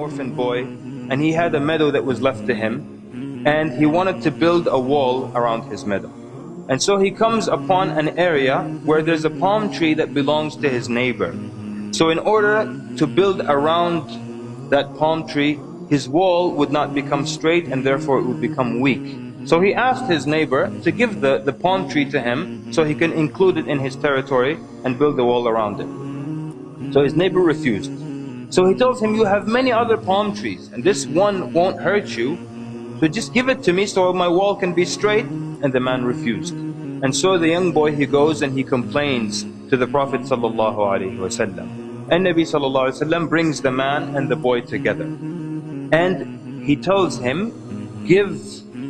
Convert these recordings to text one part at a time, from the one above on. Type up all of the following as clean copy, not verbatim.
orphan boy, and he had a meadow that was left to him, and he wanted to build a wall around his meadow. And so he comes upon an area where there's a palm tree that belongs to his neighbor. So in order to build around that palm tree, his wall would not become straight, and therefore it would become weak. So he asked his neighbor to give the palm tree to him so he can include it in his territory and build a wall around it. So his neighbor refused. So he tells him, you have many other palm trees and this one won't hurt you, so just give it to me so my wall can be straight. And the man refused. And so the young boy, he goes and he complains to the Prophet ﷺ. And Nabi ﷺ brings the man and the boy together. And he tells him, give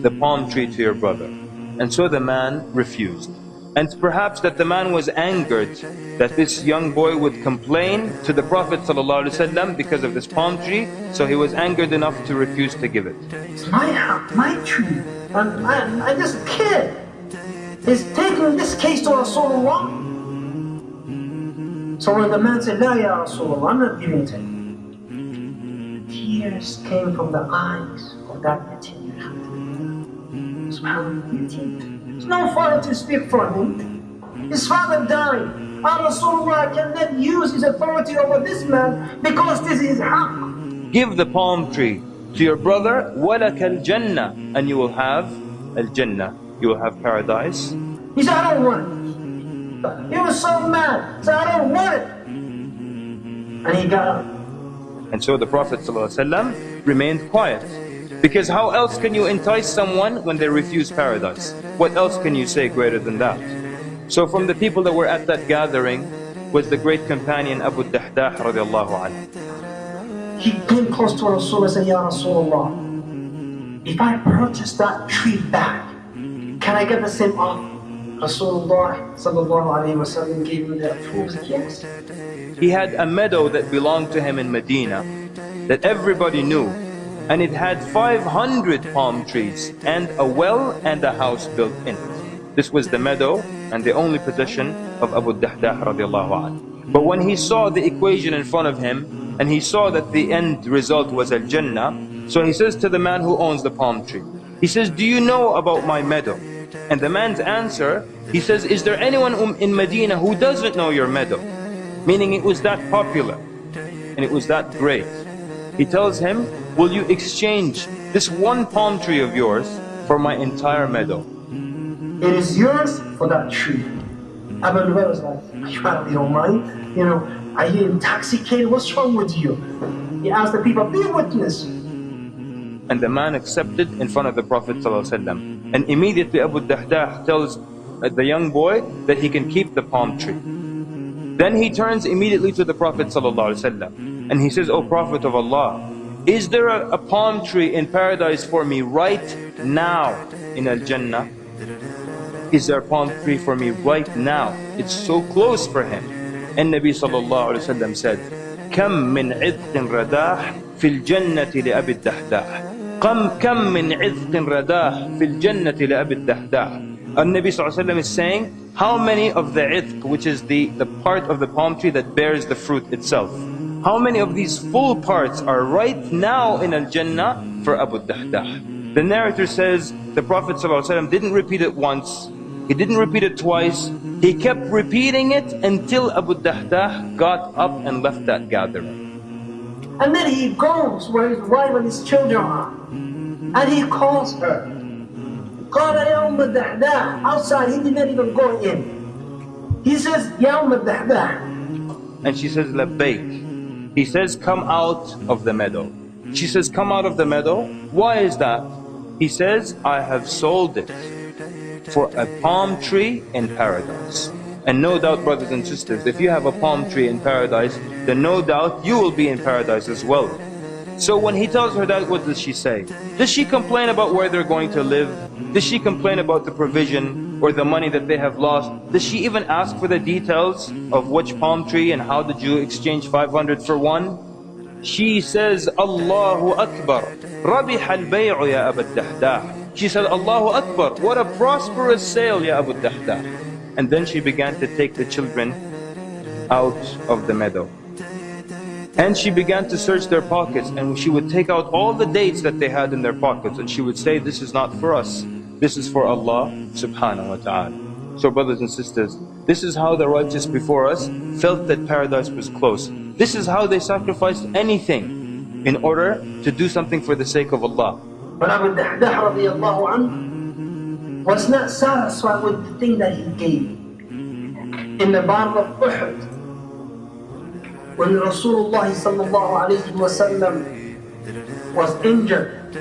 the palm tree to your brother. And so the man refused. And perhaps that the man was angered that this young boy would complain to the Prophet ﷺ because of this palm tree, so he was angered enough to refuse to give it. It's my house, my tree, and this kid is taking this case to Rasulullah. So when the man said, La ya Rasulullah, I'm not giving it to him, tears came from the eyes of that yatim. There's no father to speak for him. His father died. Rasulullah cannot use his authority over this man because this is haqq. Give the palm tree to your brother, وَلَكَ الْجَنَّةِ, and you will have al-Jannah, you will have paradise. He said, I don't want it. He was so mad, he said, I don't want it. And he got up. And so the Prophet ﷺ remained quiet. Because how else can you entice someone when they refuse paradise? What else can you say greater than that? So from the people that were at that gathering was the great companion Abu Dahdah radiallahu anhu. He came close to Rasulullah and said, Ya Rasulullah, if I purchase that tree back, can I get the same offer? Rasulullah sallallahu alayhi wa sallam gave him that proof. Yes. He had a meadow that belonged to him in Medina that everybody knew. And it had 500 palm trees and a well and a house built in it. This was the meadow and the only possession of Abu Dahdah radiallahu anhu. But when he saw the equation in front of him and he saw that the end result was al-Jannah, so he says to the man who owns the palm tree, he says, do you know about my meadow? And the man's answer, he says, is there anyone in Medina who doesn't know your meadow? Meaning it was that popular and it was that great. He tells him, will you exchange this one palm tree of yours for my entire meadow? It is yours for that tree. Abu Bakr was like, are you out of your mind? You know, are you intoxicated? What's wrong with you? He asked the people, be a witness. And the man accepted in front of the Prophet ﷺ. And immediately Abu Dahdah tells the young boy that he can keep the palm tree. Then he turns immediately to the Prophet ﷺ and he says, O Prophet of Allah, is there a palm tree in paradise for me right now in Al-Jannah? Is there a palm tree for me right now? It's so close for him. And Nabi sallallahu alayhi wa sallam said, كم من عذق رداح في الجنة لأبي الدحداح كم من عذق رداح في الجنة لأبي الدحداح. And Nabi sallallahu alayhi wa sallam is saying, how many of the idq, which is the part of the palm tree that bears the fruit itself, how many of these full parts are right now in Al-Jannah for Abu Dahdah? The narrator says the Prophet ﷺ didn't repeat it once, he didn't repeat it twice, he kept repeating it until Abu Dahdah got up and left that gathering. And then he goes where his wife and his children are, and he calls her. قال يا أم الدحداح. Outside, he didn't even go in. He says, يا أم الدحداح. And she says, لبيك. He says, come out of the meadow. She says, come out of the meadow. Why is that? He says, I have sold it for a palm tree in paradise. And no doubt, brothers and sisters, if you have a palm tree in paradise, then no doubt you will be in paradise as well. So when he tells her that, what does she say? Does she complain about where they're going to live? Does she complain about the provision or the money that they have lost? Does she even ask for the details of which palm tree and how did you exchange 500 for one? She says, Allahu Akbar, Rabih al-bay'u ya Abu Dahdah. She said, Allahu Akbar, what a prosperous sale ya Abu Dahdah. And then she began to take the children out of the meadow. And she began to search their pockets, and she would take out all the dates that they had in their pockets, and she would say, this is not for us, this is for Allah subhanahu wa ta'ala. So brothers and sisters, this is how the righteous before us felt that paradise was close. This is how they sacrificed anything in order to do something for the sake of Allah. But Abu Dahdah radiallahu anhu was not satisfied with the thing that he gave. In the Battle of Uhud, when Rasulullah sallallahu alayhi wa sallam was injured,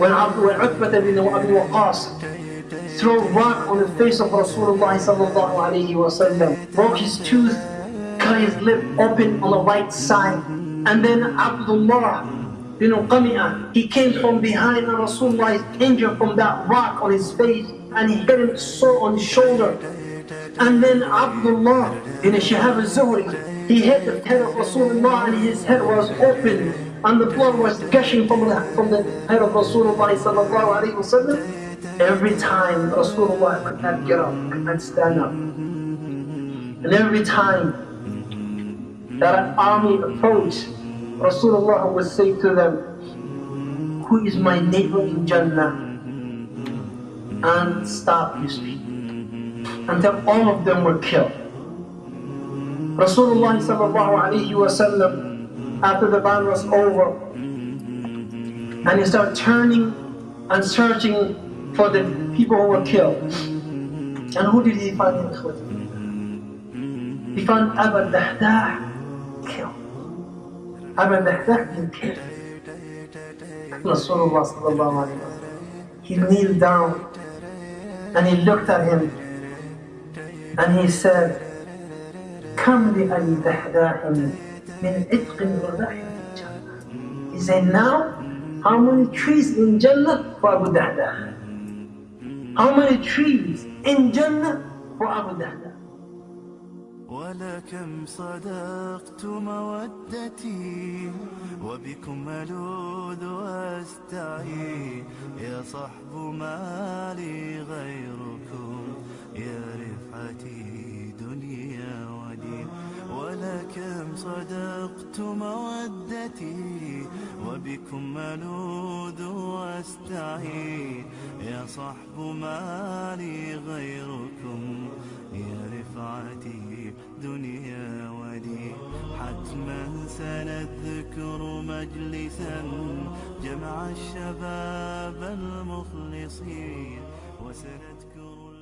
when Uqbah bin Abi Waqqas threw a rock on the face of Rasulullah sallallahu alayhi wa sallam, broke his tooth, cut his lip open on the right side, and then Abdullah bin Qami'ah, he came from behind and Rasulullah is injured from that rock on his face, and he hit him so on his shoulder. And then Abdullah bin Shihab al-Zuhri, he hit the head of Rasulullah and his head was open and the blood was gushing from the head of Rasulullah sallallahu alayhi wa sallam. Every time Rasulullah could not get up, could not stand up. And every time that an army approached, Rasulullah would say to them, who is my neighbor in Jannah? And stop his feet. Until all of them were killed. Rasulullah sallallahu alayhi wa sallam, after the battle was over, and he started turning and searching for the people who were killed. And who did he find in Ikhwati? He found Abu Dahdah killed. Abu Dahdah been killed. Rasulullah sallallahu alayhi wa sallam, he kneeled down and he looked at him and he said, Kam li Abi Dahdah min itqin wa rahmatin Jannah. He said, now, how many trees in Jannah for Abu Dahdah? How many trees in Jannah for Abu Dahdah? ولكم صدقت مودتي وبكم ألوذ وأستعين يا صحب ما لي غيركم يا رفعتي دنيا ودين ولكم صدقت مودتي وبكم ألوذ وأستعين يا صحب ما لي غيركم يا رفعتي دنيا ودين حتما سنذكر مجلسا جمع الشباب المخلصين وسنذكر